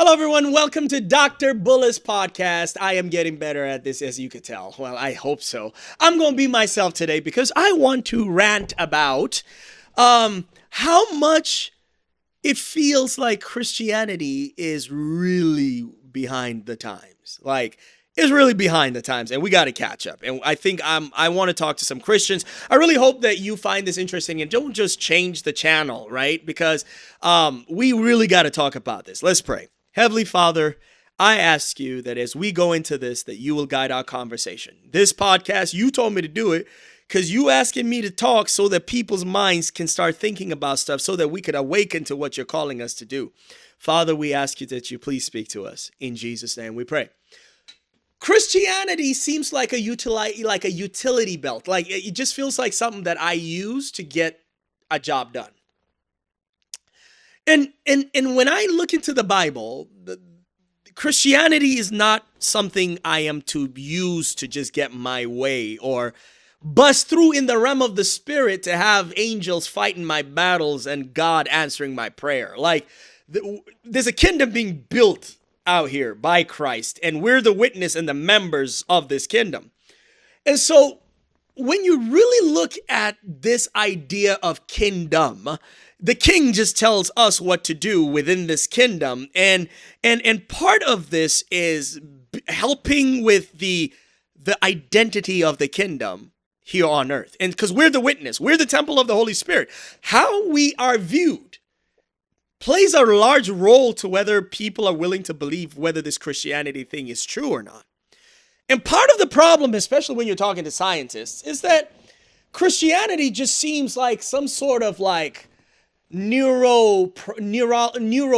Hello, everyone. Welcome to Dr. Bullus Podcast. I am getting better at this, as you could tell. Well, I hope so. I'm going to be myself today because I want to rant about how much it feels like Christianity is really behind the times. It's really behind the times, and we got to catch up. And I think I want to talk to some Christians. I really hope that you find this interesting and don't just change the channel, right? Because we really got to talk about this. Let's pray. Heavenly Father, I ask you that as we go into this, that you will guide our conversation. This podcast, you told me to do it because you asking me to talk so that people's minds can start thinking about stuff so that we could awaken to what you're calling us to do. Father, we ask you that you please speak to us. In Jesus' name we pray. Christianity seems like a utility belt. Like it just feels like something that I use to get a job done. And when I look into the Bible, Christianity is not something I am to use to just get my way or bust through in the realm of the spirit to have angels fighting my battles and God answering my prayer. There's a kingdom being built out here by Christ, and we're the witness and the members of this kingdom. And so when you really look at this idea of kingdom, the king just tells us what to do within this kingdom. And part of this is helping with the identity of the kingdom here on earth. And because we're the witness, we're the temple of the Holy Spirit. How we are viewed plays a large role to whether people are willing to believe whether this Christianity thing is true or not. And part of the problem, especially when you're talking to scientists, is that Christianity just seems like some sort of neuro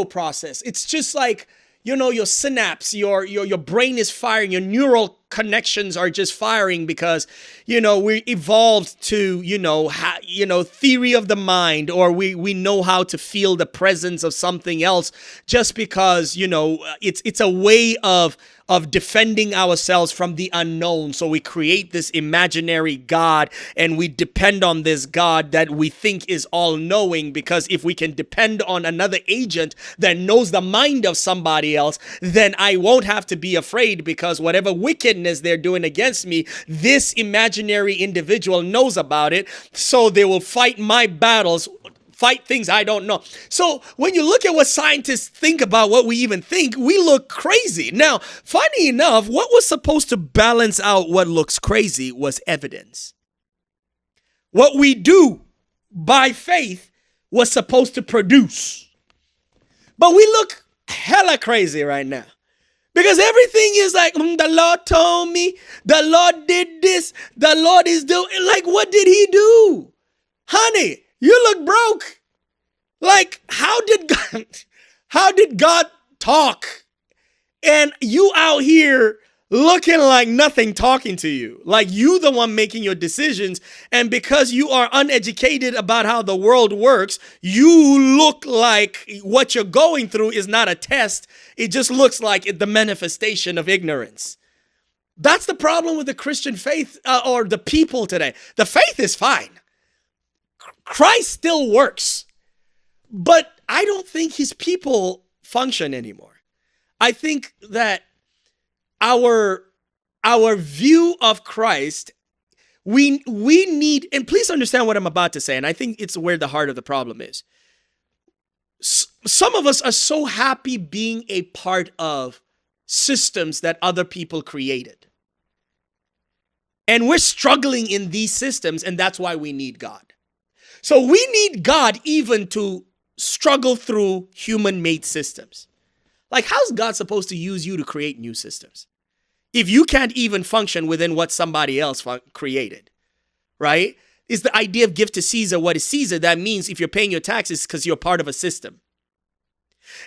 process. It's just like, your synapse, your brain is firing, your neural connections are just firing because, we evolved to, theory of the mind, or we know how to feel the presence of something else just because, it's a way of defending ourselves from the unknown. So we create this imaginary God and we depend on this God that we think is all knowing, because if we can depend on another agent that knows the mind of somebody else, then I won't have to be afraid, because whatever wickedness they're doing against me, this imaginary individual knows about it. So they will fight my battles, fight things I don't know. So when you look at what scientists think about what we even think, we look crazy. Now, funny enough, what was supposed to balance out what looks crazy was evidence. What we do by faith was supposed to produce. But we look hella crazy right now. Because everything is like, the Lord told me, the Lord did this, the Lord is doing, what did he do? Honey, you look broke. How did God talk? And you out here looking like nothing talking to you. Like you the one making your decisions. And because you are uneducated about how the world works, you look like what you're going through is not a test. It just looks like the manifestation of ignorance. That's the problem with the Christian faith or the people today. The faith is fine. Christ still works, but I don't think his people function anymore. I think that our view of Christ, we need, and please understand what I'm about to say, and I think it's where the heart of the problem is. Some of us are so happy being a part of systems that other people created. And we're struggling in these systems, and that's why we need God. So we need God even to struggle through human-made systems. How's God supposed to use you to create new systems if you can't even function within what somebody else created, right? It's the idea of give to Caesar what is Caesar. That means if you're paying your taxes because you're part of a system.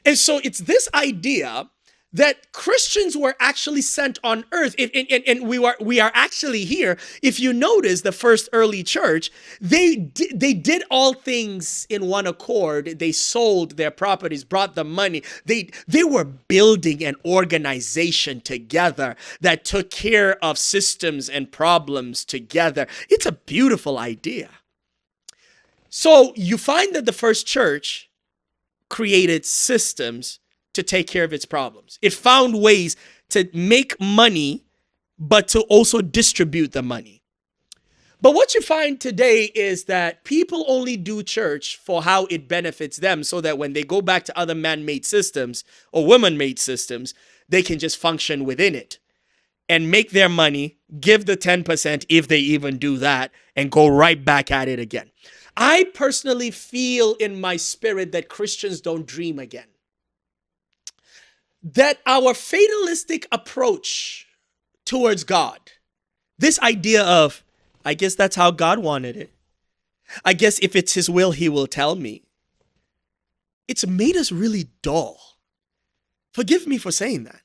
And so it's this idea that Christians were actually sent on earth, and we are actually here. If you notice, the first early church, they did all things in one accord. They sold their properties, brought the money. They were building an organization together that took care of systems and problems together. It's a beautiful idea. So you find that the first church created systems to take care of its problems. It found ways to make money, but to also distribute the money. But what you find today is that people only do church for how it benefits them, so that when they go back to other man-made systems or woman-made systems, they can just function within it and make their money, give the 10% if they even do that, and go right back at it again. I personally feel in my spirit that Christians don't dream again. That our fatalistic approach towards God, this idea of, I guess that's how God wanted it. I guess if it's his will, he will tell me. It's made us really dull. Forgive me for saying that.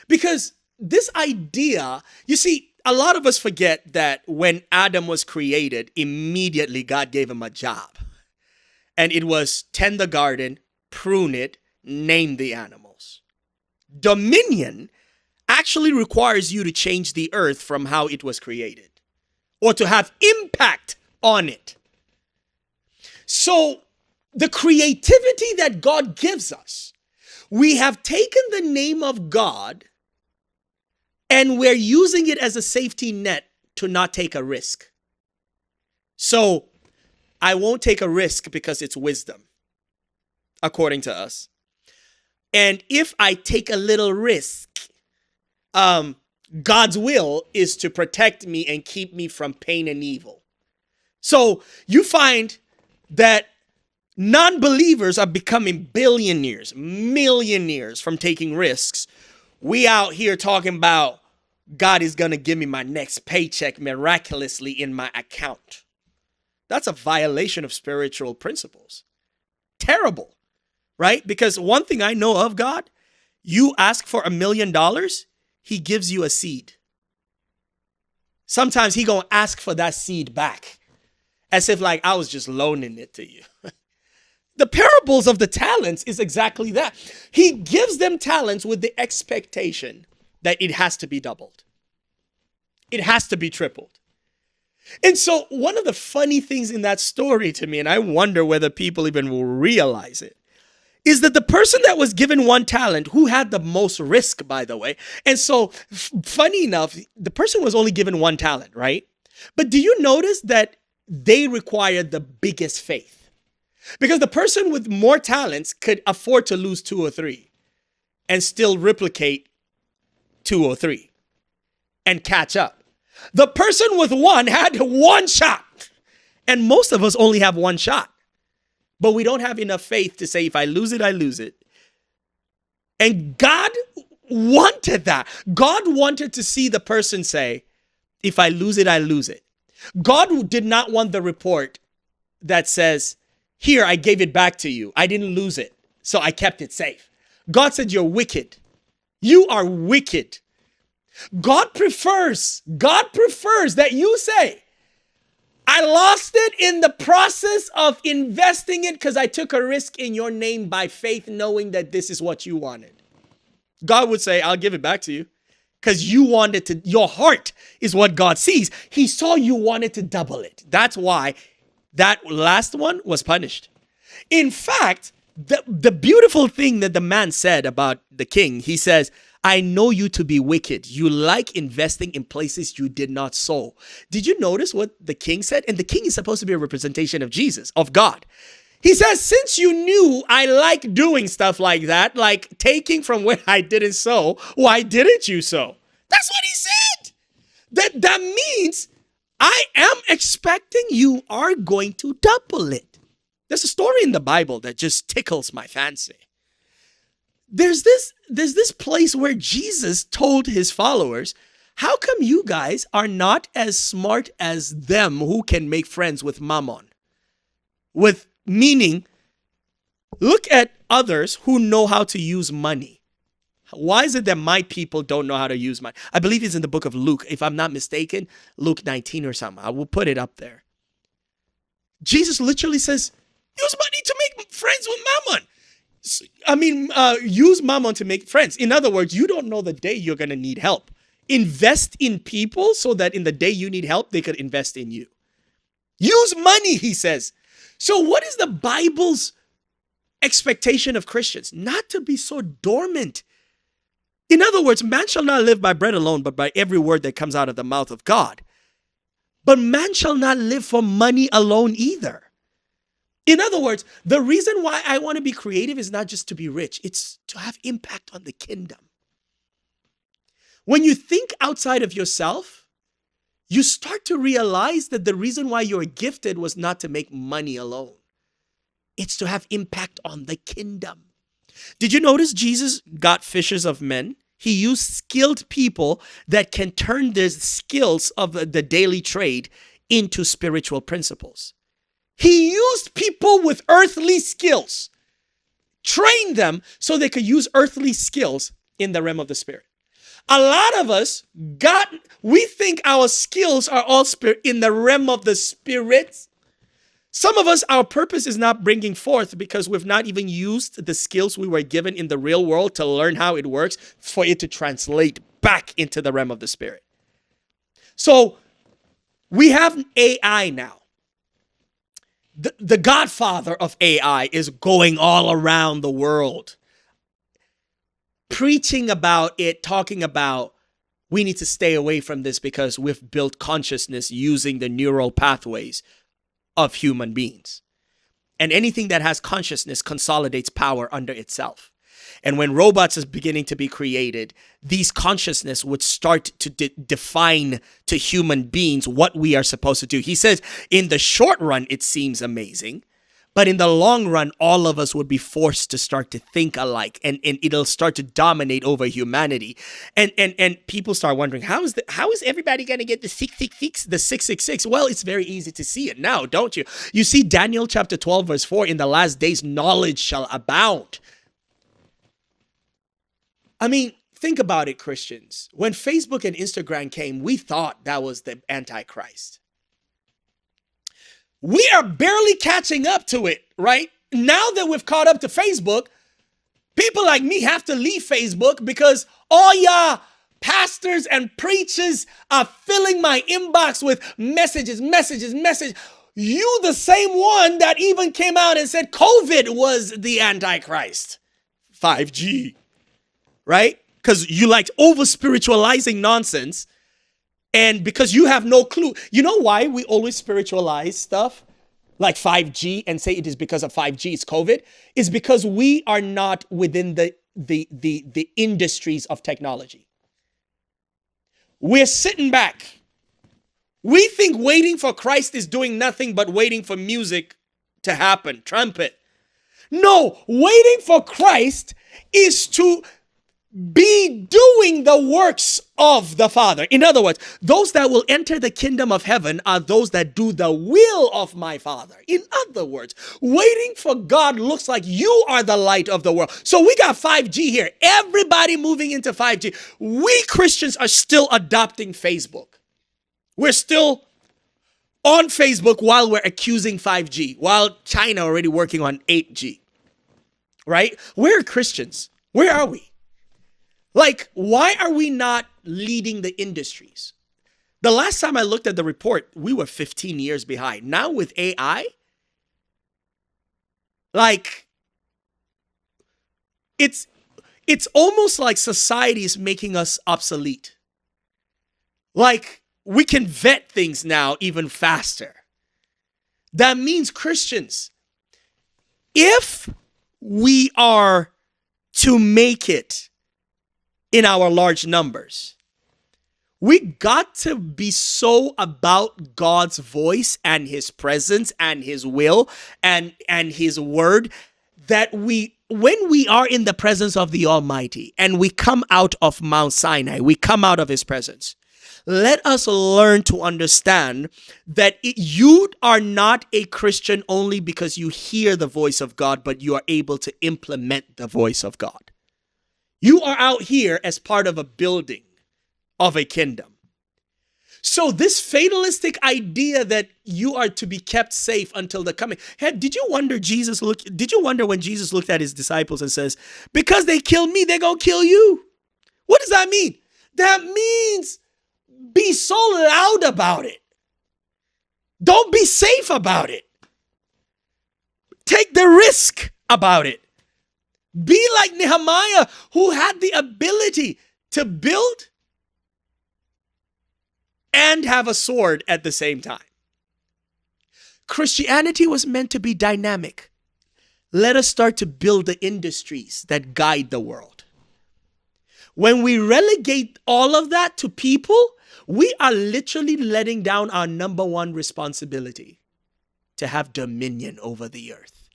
Because this idea, you see, a lot of us forget that when Adam was created, immediately God gave him a job. And it was tend the garden, prune it, name the animals. Dominion actually requires you to change the earth from how it was created, or to have impact on it. So the creativity that God gives us, we have taken the name of God and we're using it as a safety net to not take a risk. So I won't take a risk because it's wisdom, according to us. And if I take a little risk, God's will is to protect me and keep me from pain and evil. So you find that non-believers are becoming billionaires, millionaires from taking risks. We out here talking about God is going to give me my next paycheck miraculously in my account. That's a violation of spiritual principles. Terrible, right? Because one thing I know of God, you ask for $1 million, he gives you a seed. Sometimes he gonna ask for that seed back, as if like I was just loaning it to you. The parables of the talents is exactly that. He gives them talents with the expectation that it has to be doubled. It has to be tripled. And so one of the funny things in that story to me, and I wonder whether people even will realize it, is that the person that was given 1 talent, who had the most risk, by the way. And so funny enough, the person was only given 1 talent, right? But do you notice that they required the biggest faith? Because the person with more talents could afford to lose 2 or 3 and still replicate 2 or 3 and catch up. The person with 1 had 1 shot. And most of us only have 1 shot. But we don't have enough faith to say, if I lose it, I lose it. And God wanted that. God wanted to see the person say, if I lose it, I lose it. God did not want the report that says, here, I gave it back to you. I didn't lose it, so I kept it safe. God said, you're wicked. You are wicked. God prefers that you say, I lost it in the process of investing it because I took a risk in your name by faith, knowing that this is what you wanted. God would say, I'll give it back to you because you wanted to, your heart is what God sees. He saw you wanted to double it. That's why that last one was punished. In fact, the beautiful thing that the man said about the king, he says, I know you to be wicked. You like investing in places you did not sow. Did you notice what the king said? And the king is supposed to be a representation of Jesus, of God. He says, since you knew I like doing stuff like that, like taking from where I didn't sow, why didn't you sow? That's what he said. That means I am expecting you are going to double it. There's a story in the Bible that just tickles my fancy. There's this place where Jesus told his followers, how come you guys are not as smart as them who can make friends with mammon? With meaning, look at others who know how to use money. Why is it that my people don't know how to use money? I believe it's in the book of Luke, if I'm not mistaken, Luke 19 or something. I will put it up there. Jesus literally says, use money to make friends with mammon. Use mammon to make friends. In other words, you don't know the day you're going to need help. Invest in people so that in the day you need help, they could invest in you. Use money, he says. So what is the Bible's expectation of Christians, not to be so dormant. In other words, man shall not live by bread alone, but by every word that comes out of the mouth of God. But man shall not live for money alone either. In other words, the reason why I want to be creative is not just to be rich, it's to have impact on the kingdom. When you think outside of yourself, you start to realize that the reason why you're gifted was not to make money alone. It's to have impact on the kingdom. Did you notice Jesus got fishers of men? He used skilled people that can turn the skills of the daily trade into spiritual principles. He used people with earthly skills, trained them so they could use earthly skills in the realm of the spirit. A lot of us we think our skills are all spirit in the realm of the spirit. Some of us, our purpose is not bringing forth because we've not even used the skills we were given in the real world to learn how it works for it to translate back into the realm of the spirit. So we have AI now. The godfather of AI is going all around the world, preaching about it, talking about we need to stay away from this because we've built consciousness using the neural pathways of human beings. And anything that has consciousness consolidates power under itself. And when robots is beginning to be created, these consciousness would start to define to human beings what we are supposed to do. He says, in the short run, it seems amazing. But in the long run, all of us would be forced to start to think alike, and it'll start to dominate over humanity. And people start wondering, how is everybody going to get the 666? Well, it's very easy to see it now, don't you? You see Daniel chapter 12, verse 4, in the last days, knowledge shall abound. I mean, think about it, Christians. When Facebook and Instagram came, we thought that was the Antichrist. We are barely catching up to it, right? Now that we've caught up to Facebook, people like me have to leave Facebook because all y'all pastors and preachers are filling my inbox with messages. You the same one that even came out and said COVID was the Antichrist. 5G, right? Because you like over-spiritualizing nonsense. And because you have no clue, you know why we always spiritualize stuff like 5G and say it is because of 5G, it's COVID? Is because we are not within the industries of technology. We're sitting back. We think waiting for Christ is doing nothing but waiting for music to happen, trumpet. No, waiting for Christ is to be doing the works of the Father. In other words, those that will enter the kingdom of heaven are those that do the will of my Father. In other words, waiting for God looks like you are the light of the world. So we got 5G here. Everybody moving into 5G. We Christians are still adopting Facebook. We're still on Facebook while we're accusing 5G, while China already working on 8G. Right? We're Christians. Where are we? Like, why are we not leading the industries? The last time I looked at the report, we were 15 years behind. Now with AI, like, it's almost like society is making us obsolete. Like, we can vet things now even faster. That means, Christians, if we are to make it in our large numbers, we got to be so about God's voice and his presence and his will and his word that when we are in the presence of the Almighty and we come out of Mount Sinai, we come out of his presence, let us learn to understand that you are not a Christian only because you hear the voice of God, but you are able to implement the voice of God. You are out here as part of a building of a kingdom. So this fatalistic idea that you are to be kept safe until the coming. Hey, did you wonder when Jesus looked at his disciples and says, because they killed me, they're going to kill you? What does that mean? That means be so loud about it. Don't be safe about it. Take the risk about it. Be like Nehemiah, who had the ability to build and have a sword at the same time. Christianity was meant to be dynamic. Let us start to build the industries that guide the world. When we relegate all of that to people, we are literally letting down our number one responsibility, to have dominion over the earth.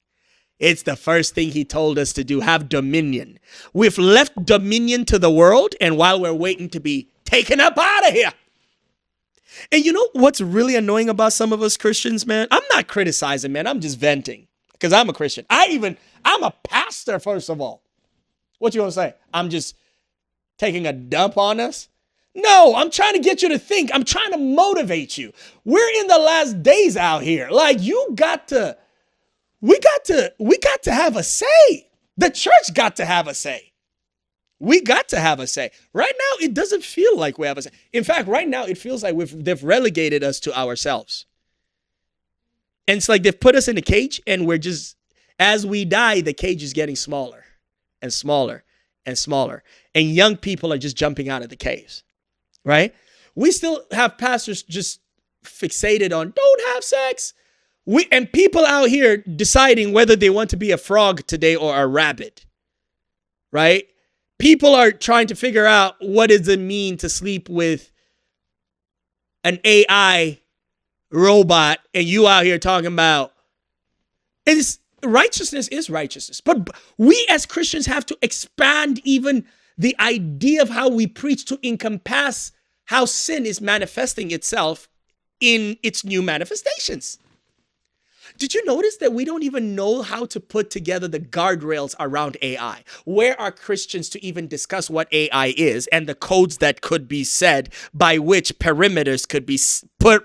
It's the first thing he told us to do, have dominion. We've left dominion to the world, and while we're waiting to be taken up out of here. And you know what's really annoying about some of us Christians, man? I'm not criticizing, man. I'm just venting because I'm a Christian. I'm a pastor, first of all. What you gonna say? I'm just taking a dump on us? No, I'm trying to get you to think. I'm trying to motivate you. We're in the last days out here. Like, we got to have a say. The church got to have a say. We got to have a say. Right now, it doesn't feel like we have a say. In fact, right now, it feels like they've relegated us to ourselves. And it's like they've put us in a cage, and we're just, as we die, the cage is getting smaller and smaller and smaller. And young people are just jumping out of the caves, right? We still have pastors just fixated on don't have sex. And people out here deciding whether they want to be a frog today or a rabbit, right? People are trying to figure out what does it mean to sleep with an AI robot, and you out here talking about, and righteousness is righteousness. But we as Christians have to expand even the idea of how we preach to encompass how sin is manifesting itself in its new manifestations. Did you notice that we don't even know how to put together the guardrails around AI? Where are Christians to even discuss what AI is and the codes that could be said by which perimeters could be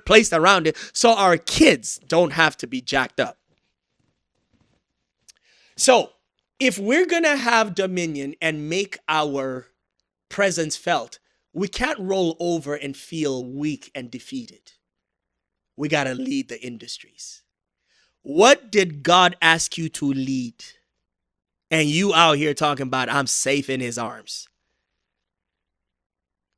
placed around it so our kids don't have to be jacked up? So, if we're going to have dominion and make our presence felt, we can't roll over and feel weak and defeated. We got to lead the industries. What did God ask you to lead? And you out here talking about, I'm safe in his arms.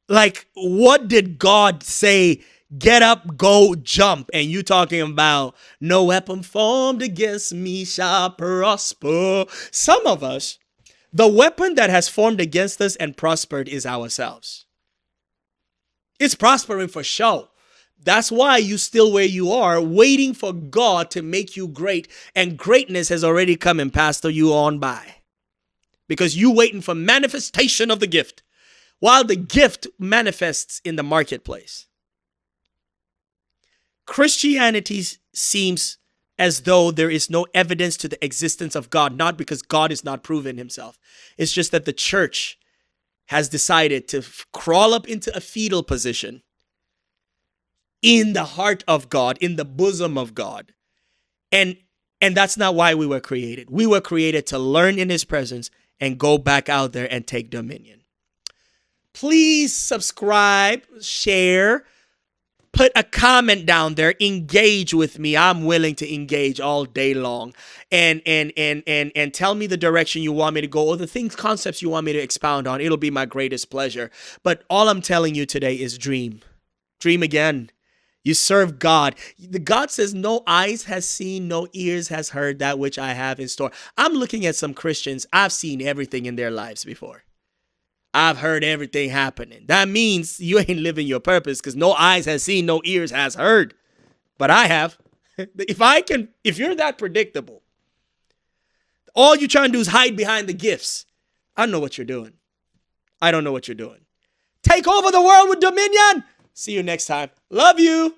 Like, what did God say? Get up, go, jump. And you talking about, no weapon formed against me shall prosper. Some of us, the weapon that has formed against us and prospered is ourselves. It's prospering for show. That's why you still where you are, waiting for God to make you great. And greatness has already come and passed you on by. Because you waiting for manifestation of the gift, while the gift manifests in the marketplace. Christianity seems as though there is no evidence to the existence of God, not because God is not proven himself. It's just that the church has decided to crawl up into a fetal position in the heart of God, in the bosom of God. And that's not why we were created. We were created to learn in his presence and go back out there and take dominion. Please subscribe, share, put a comment down there, engage with me. I'm willing to engage all day long. And tell me the direction you want me to go or the concepts you want me to expound on. It'll be my greatest pleasure. But all I'm telling you today is dream. Dream again. You serve God. The God says, no eyes has seen, no ears has heard that which I have in store. I'm looking at some Christians. I've seen everything in their lives before. I've heard everything happening. That means you ain't living your purpose because no eyes has seen, no ears has heard. But I have. If you're that predictable, all you're trying to do is hide behind the gifts. I know what you're doing. I don't know what you're doing. Take over the world with dominion. See you next time. Love you.